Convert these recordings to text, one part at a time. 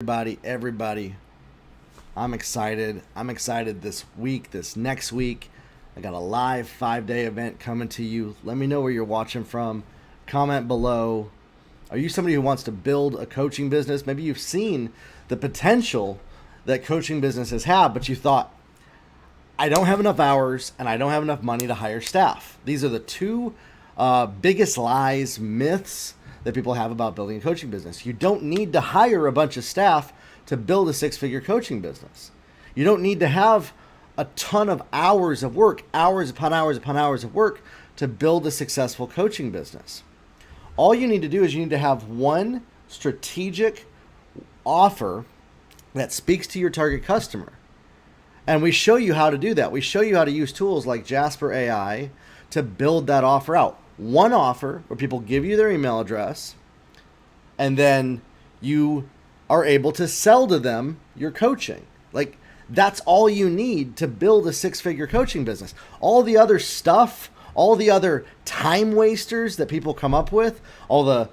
Everybody, I'm excited. I'm excited this week, this next week. I got a live 5-day event coming to you. Let me know where you're watching from. Comment below. Are you somebody who wants to build a coaching business? Maybe you've seen the potential that coaching businesses have, but you thought, I don't have enough hours and I don't have enough money to hire staff. These are the two biggest lies, myths that people have about building a coaching business. You don't need to hire a bunch of staff to build a 6-figure coaching business. You don't need to have a ton of hours of work, hours upon hours upon hours of work to build a successful coaching business. All you need to do is you need to have one strategic offer that speaks to your target customer. And we show you how to do that. We show you how to use tools like Jasper AI to build that offer out. One offer where people give you their email address, and then you are able to sell to them your coaching. Like, that's all you need to build a 6-figure coaching business. All the other stuff, all the other time wasters that people come up with, all the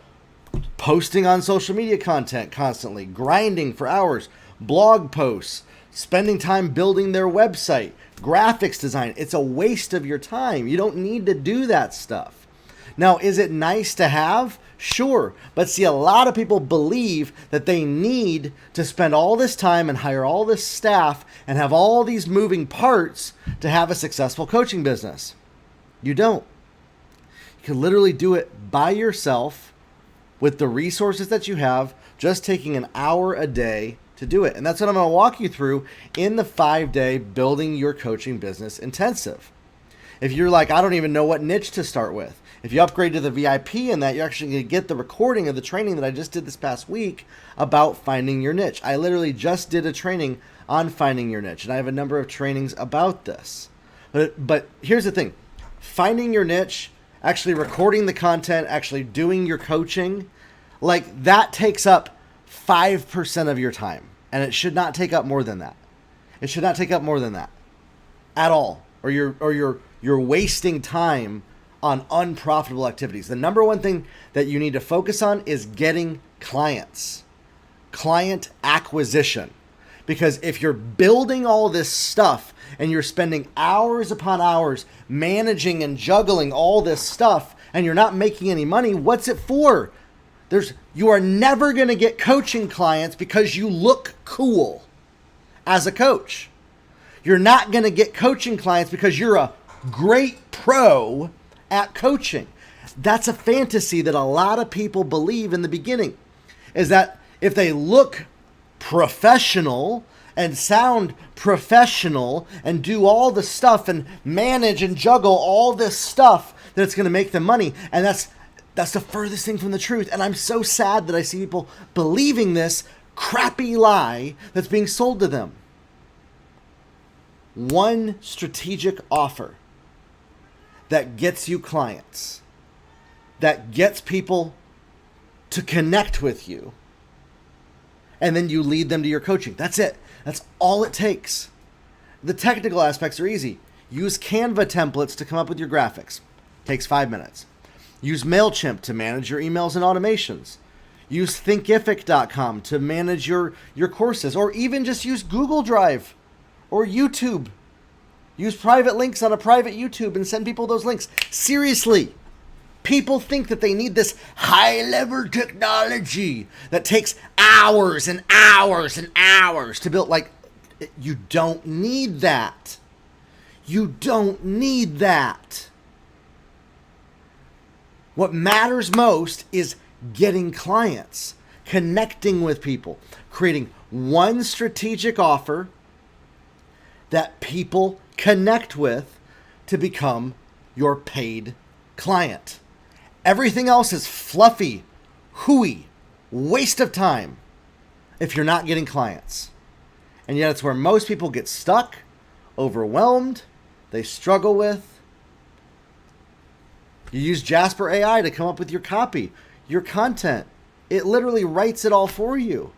posting on social media content constantly, grinding for hours, blog posts, spending time building their website, graphics design. It's a waste of your time. You don't need to do that stuff. Now, is it nice to have? Sure. But see, a lot of people believe that they need to spend all this time and hire all this staff and have all these moving parts to have a successful coaching business. You don't. You can literally do it by yourself with the resources that you have, just taking an hour a day to do it. And that's what I'm going to walk you through in the 5-day Building Your Coaching Business Intensive. If you're like, I don't even know what niche to start with. If you upgrade to the VIP in that, you're actually going to get the recording of the training that I just did this past week about finding your niche. I literally just did a training on finding your niche, and I have a number of trainings about this. But here's the thing. Finding your niche, actually recording the content, actually doing your coaching, like that takes up 5% of your time, and it should not take up more than that. It should not take up more than that at all, or you're wasting time on unprofitable activities. The number one thing that you need to focus on is getting clients, client acquisition. Because if you're building all this stuff and you're spending hours upon hours managing and juggling all this stuff and you're not making any money, what's it for? You are never going to get coaching clients because you look cool as a coach. You're not going to get coaching clients because you're a great pro at coaching. That's a fantasy that a lot of people believe in the beginning, is that if they look professional and sound professional and do all the stuff and manage and juggle all this stuff, that it's going to make them money. And that's the furthest thing from the truth. And I'm so sad that I see people believing this crappy lie that's being sold to them. One strategic offer that gets you clients, that gets people to connect with you, and then you lead them to your coaching. That's it. That's all it takes. The technical aspects are easy. Use Canva templates to come up with your graphics. Takes 5 minutes. Use MailChimp to manage your emails and automations. Use Thinkific.com to manage your courses, or even just use Google Drive or YouTube. Use private links on a private YouTube and send people those links. Seriously, people think that they need this high-level technology that takes hours and hours and hours to build. Like, you don't need that. You don't need that. What matters most is getting clients, connecting with people, creating one strategic offer that people connect with to become your paid client. Everything else is fluffy, hooey, waste of time if you're not getting clients. And yet it's where most people get stuck, overwhelmed, they struggle with. You use Jasper AI to come up with your copy, your content. It literally writes it all for you.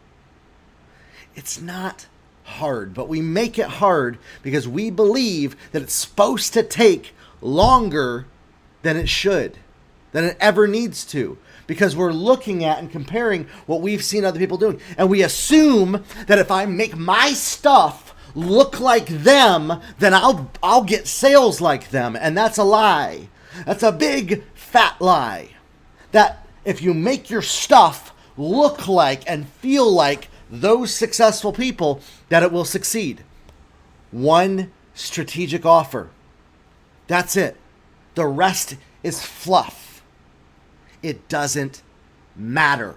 It's not hard, but we make it hard because we believe that it's supposed to take longer than it should, than it ever needs to. because we're looking at and comparing what we've seen other people doing. And we assume that if I make my stuff look like them, then I'll get sales like them. And that's a lie. That's a big fat lie. That if you make your stuff look like and feel like those successful people, that it will succeed. One strategic offer. That's it. The rest is fluff. It doesn't matter.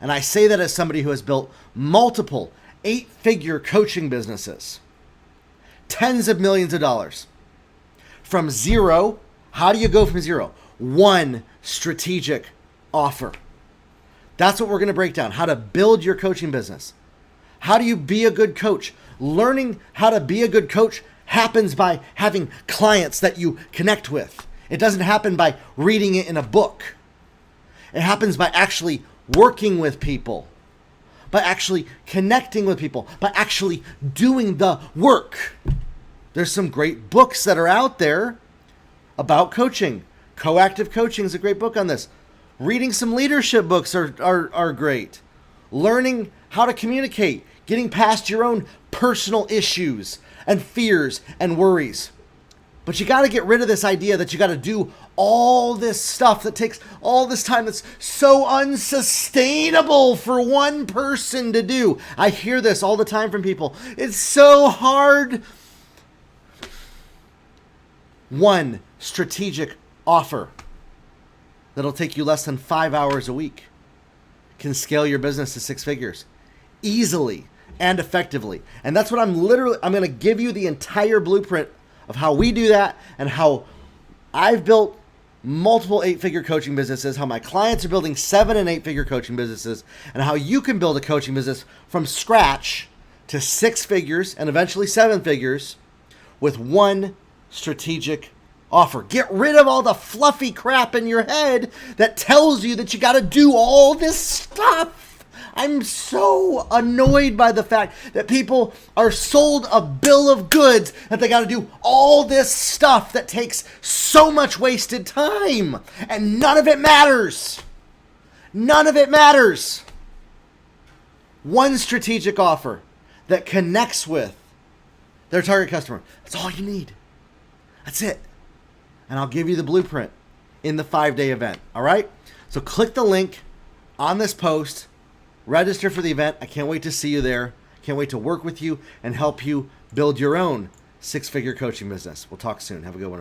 And I say that as somebody who has built multiple 8-figure coaching businesses, tens of millions of dollars. From zero, how do you go from zero? One strategic offer. That's what we're going to break down. How to build your coaching business. How do you be a good coach? Learning how to be a good coach happens by having clients that you connect with. It doesn't happen by reading it in a book. It happens by actually working with people, by actually connecting with people, by actually doing the work. There's some great books that are out there about coaching. Coactive Coaching is a great book on this. Reading some leadership books are great. Learning how to communicate, getting past your own personal issues and fears and worries. But you got to get rid of this idea that you got to do all this stuff that takes all this time that's so unsustainable for one person to do. I hear this all the time from people. It's so hard. One strategic offer that'll take you less than 5 hours a week can scale your business to 6 figures easily and effectively. And that's what I'm going to give you the entire blueprint of how we do that and how I've built multiple 8-figure coaching businesses, how my clients are building 7 and 8-figure coaching businesses, and how you can build a coaching business from scratch to 6 figures and eventually 7 figures with one strategic offer. Get rid of all the fluffy crap in your head that tells you that you got to do all this stuff. I'm so annoyed by the fact that people are sold a bill of goods that they got to do all this stuff that takes so much wasted time. And none of it matters. None of it matters. One strategic offer that connects with their target customer. That's all you need. That's it. And I'll give you the blueprint in the 5-day event. All right? So click the link on this post. Register for the event. I can't wait to see you there. Can't wait to work with you and help you build your own 6-figure coaching business. We'll talk soon. Have a good one.